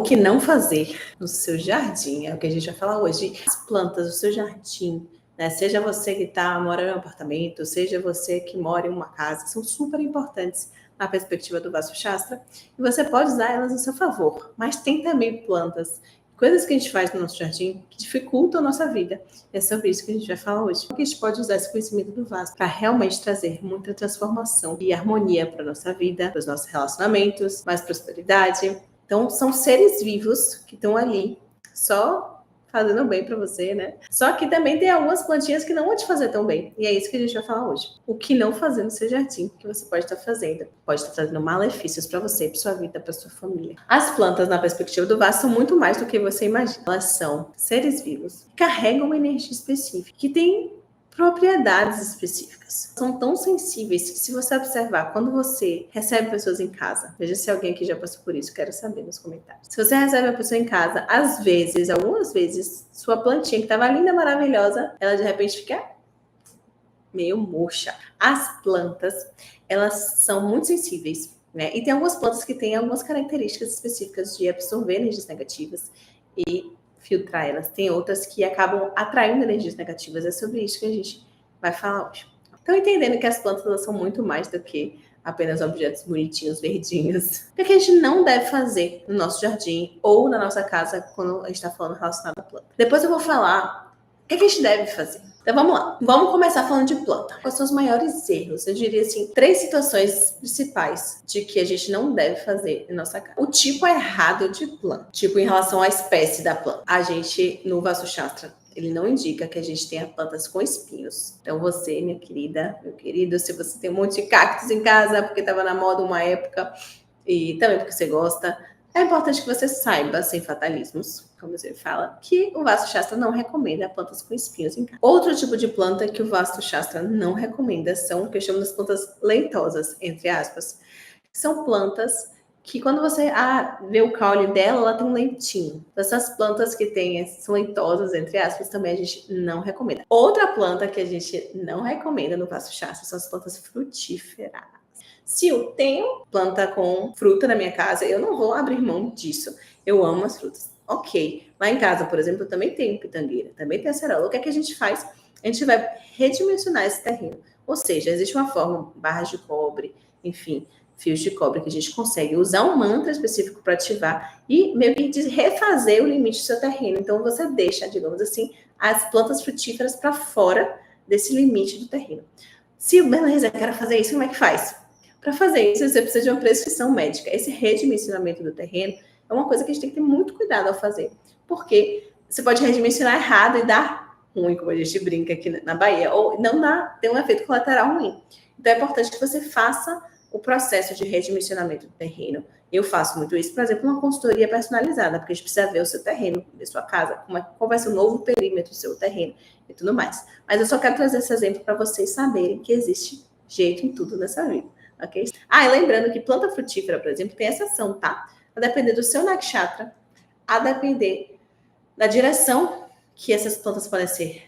que não fazer no seu jardim, é o que a gente vai falar hoje. As plantas do seu jardim, né? Seja você que mora em um apartamento, seja você que mora em uma casa, são super importantes na perspectiva do Vastu Shastra, e você pode usar elas a seu favor. Mas tem também plantas, coisas que a gente faz no nosso jardim que dificultam a nossa vida. É sobre isso que a gente vai falar hoje. Porque a gente pode usar esse conhecimento do vasto para realmente trazer muita transformação e harmonia para a nossa vida, para os nossos relacionamentos, mais prosperidade. Então, são seres vivos que estão ali só fazendo bem para você, né? Só que também tem algumas plantinhas que não vão te fazer tão bem. E é isso que a gente vai falar hoje. O que não fazer no seu jardim, que você pode estar fazendo. Pode estar trazendo malefícios para você, para sua vida, para sua família. As plantas, na perspectiva do vasto, são muito mais do que você imagina. Elas são seres vivos que carregam uma energia específica, que tem propriedades específicas. São tão sensíveis que, se você observar, quando você recebe pessoas em casa, veja se alguém aqui já passou por isso, quero saber nos comentários. Se você recebe uma pessoa em casa, às vezes, algumas vezes, sua plantinha que estava linda, maravilhosa, ela de repente fica meio murcha. As plantas, elas são muito sensíveis, né? E tem algumas plantas que têm algumas características específicas de absorver energias negativas e filtrar elas. Tem outras que acabam atraindo energias negativas. É sobre isso que a gente vai falar hoje. Então, entendendo que as plantas, elas são muito mais do que apenas objetos bonitinhos, verdinhos. O que a gente não deve fazer no nosso jardim ou na nossa casa quando a gente está falando relacionado à planta? Depois eu vou falar o que a gente deve fazer. Então vamos lá. Vamos começar falando de planta. Quais são os maiores erros? Eu diria assim, 3 situações principais de que a gente não deve fazer em nossa casa. O tipo errado de planta. Tipo, em relação à espécie da planta. A gente, no Vastu Shastra, ele não indica que a gente tenha plantas com espinhos. Então você, minha querida, meu querido, se você tem um monte de cactos em casa, porque estava na moda uma época, e também porque você gosta, é importante que você saiba, sem fatalismos, como você fala, que o Vastu Shastra não recomenda plantas com espinhos em casa. Outro tipo de planta que o Vastu Shastra não recomenda são o que eu chamo das plantas leitosas, entre aspas. São plantas que, quando você vê o caule dela, ela tem um leitinho. Essas plantas que são leitosas, entre aspas, também a gente não recomenda. Outra planta que a gente não recomenda no Vastu Shastra são as plantas frutíferas. Se eu tenho planta com fruta na minha casa, eu não vou abrir mão disso. Eu amo as frutas. Ok. Lá em casa, por exemplo, eu também tenho pitangueira, também tenho acerola. O que é que a gente faz? A gente vai redimensionar esse terreno. Ou seja, existe uma forma, barras de cobre, enfim, fios de cobre, que a gente consegue usar um mantra específico para ativar e meio que refazer o limite do seu terreno. Então, você deixa, digamos assim, as plantas frutíferas para fora desse limite do terreno. Se, beleza, eu quero fazer isso, como é que faz? Para fazer isso, você precisa de uma prescrição médica. Esse redimensionamento do terreno é uma coisa que a gente tem que ter muito cuidado ao fazer, porque você pode redimensionar errado e dar ruim, como a gente brinca aqui na Bahia, ou não ter um efeito colateral ruim. Então, é importante que você faça o processo de redimensionamento do terreno. Eu faço muito isso, por exemplo, uma consultoria personalizada, porque a gente precisa ver o seu terreno, ver sua casa, qual vai ser o novo perímetro do seu terreno e tudo mais. Mas eu só quero trazer esse exemplo para vocês saberem que existe jeito em tudo nessa vida. Ok? E lembrando que planta frutífera, por exemplo, tem exceção, tá? A depender do seu nakshatra, a depender da direção que essas plantas podem ser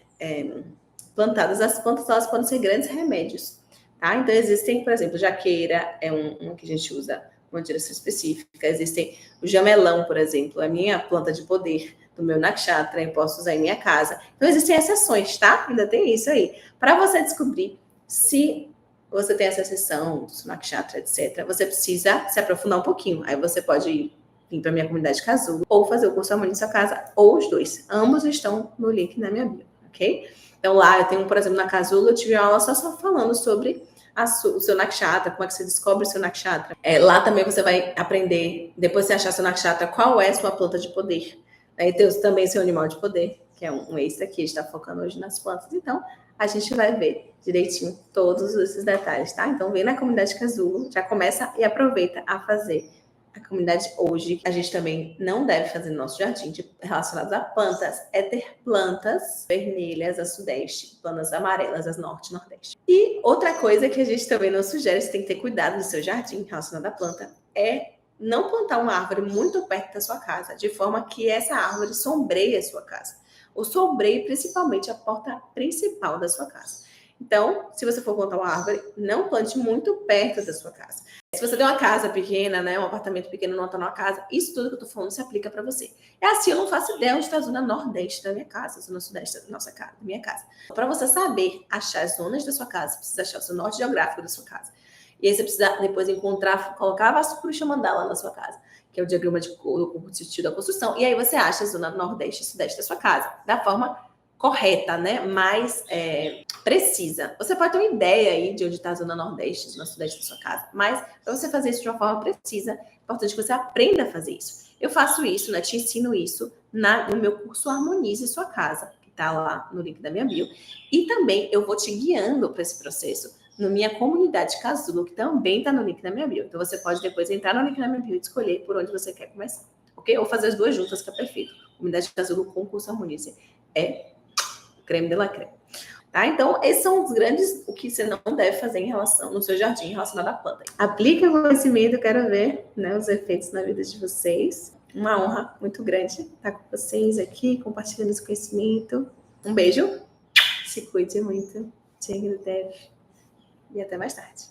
plantadas. As plantas, elas podem ser grandes remédios, tá? Então, existem, por exemplo, jaqueira é uma que a gente usa uma direção específica. Existem o jamelão, por exemplo, a minha planta de poder do meu nakshatra, eu posso usar em minha casa. Então, existem exceções, tá? Ainda tem isso aí. Para você descobrir se você tem essa sessão, nakshatra, etc., você precisa se aprofundar um pouquinho. Aí você pode vir para a minha comunidade Casulo ou fazer o curso Harmonia em Sua Casa, ou os dois. Ambos estão no link na minha bio, ok? Então lá eu tenho, por exemplo, na Casulo, eu tive uma aula só falando sobre o seu nakshatra, como é que você descobre o seu nakshatra. Lá também você vai aprender, depois de você achar seu nakshatra, qual é a sua planta de poder. Aí tem também seu animal de poder, que é um extra aqui, a gente está focando hoje nas plantas. Então, a gente vai ver direitinho todos esses detalhes, tá? Então, vem na comunidade Casulo, já começa e aproveita a fazer a comunidade hoje. A gente também não deve fazer no nosso jardim relacionados a plantas, é ter plantas vermelhas a sudeste, plantas amarelas a norte e nordeste. E outra coisa que a gente também não sugere, você tem que ter cuidado no seu jardim relacionado à planta, é não plantar uma árvore muito perto da sua casa, de forma que essa árvore sombreie a sua casa. Ou sombreie principalmente a porta principal da sua casa. Então, se você for plantar uma árvore, não plante muito perto da sua casa. Se você tem uma casa pequena, né, um apartamento pequeno, não está numa casa, isso tudo que eu tô falando se aplica para você. É assim, eu não faço ideia onde está a zona nordeste da minha casa, zona sudeste da nossa casa, da minha casa. Para você saber achar as zonas da sua casa, você precisa achar o seu norte geográfico da sua casa. E aí você precisa depois encontrar, colocar a Vasco Mandala na sua casa, que é o diagrama do corpo da construção. E aí você acha a zona nordeste e sudeste da sua casa, da forma correta, né? Mais precisa. Você pode ter uma ideia aí de onde está a zona nordeste, zona sudeste da sua casa, mas para você fazer isso de uma forma precisa, é importante que você aprenda a fazer isso. Eu faço isso, né? Te ensino isso no meu curso Harmonize Sua Casa, que está lá no link da minha bio. E também eu vou te guiando para esse processo na minha comunidade Casulo, que também está no link da minha bio. Então você pode depois entrar no link da minha bio e escolher por onde você quer começar, ok? Ou fazer as duas juntas, que é perfeito. Comunidade Casulo com curso Harmonize é creme de la creme. Tá? Então, esses são os grandes, o que você não deve fazer em relação, no seu jardim relacionado à planta. Aplique o conhecimento, quero ver, né, os efeitos na vida de vocês. Uma honra muito grande estar com vocês aqui, compartilhando esse conhecimento. Um beijo, se cuide muito, e até mais tarde.